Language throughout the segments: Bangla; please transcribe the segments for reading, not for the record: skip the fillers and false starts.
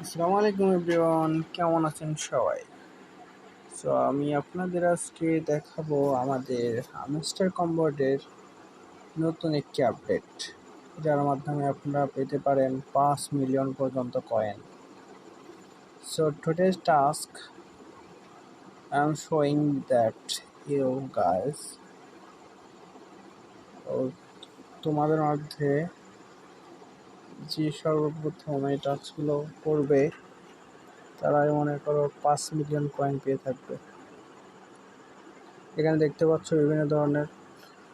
আসসালামু আলাইকুম এভরিওয়ান, কেমন আছেন সবাই? আমি আপনাদের আজকে দেখাবো আমাদের হামস্টার কম্বোর্ডের নতুন একটি আপডেট, যার মাধ্যমে আপনারা পেতে পারেন 5 মিলিয়ন পর্যন্ত coin. Today's task I'm showing that you guys. তোমাদের মধ্যে যে সর্বপ্রথম এই টাস্কগুলো করবে তারাই মনে করো 5 মিলিয়ন কয়েন পেয়ে থাকবে। এখানে দেখতে পাচ্ছ বিভিন্ন ধরনের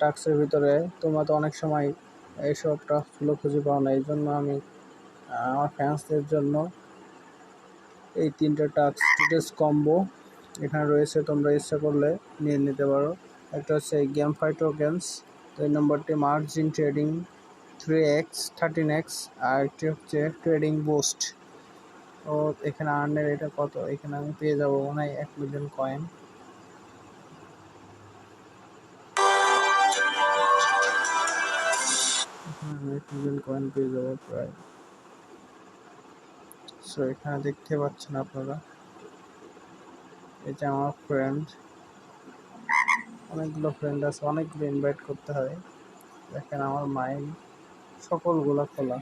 টাস্কের ভিতরে তোমরা তো অনেক সময় এইসব টাস্কগুলো খুঁজে পাও না, এই জন্য আমি আমার ফ্যান্সদের জন্য এই 3টে টাস্ক টোটেস কম্বো এখানে রয়েছে, তোমরা ইচ্ছা করলে নিয়ে নিতে পারো। একটা হচ্ছে গেম ফাই টোকেন্স, 2 নম্বরটি মার্জিন ট্রেডিং 3x 13x, আর একটি হচ্ছে ট্রেডিং বুস্ট। তো এখানে আর্নের এটা কত, এখানে আমি পেয়ে যাবো মনে হয় 1 মিলিয়ন কয়েন। আমি 1 মিলিয়ন কয়েন পেয়ে যাবো প্রায়। এখানে দেখতে পাচ্ছেন আপনারা, এটা আমার ফ্রেন্ড, অনেকগুলো ফ্রেন্ড আছে, অনেকগুলো ইনভাইট করতে হয়। দেখেন আমার মাইন্ড সকলগুলো খোলা।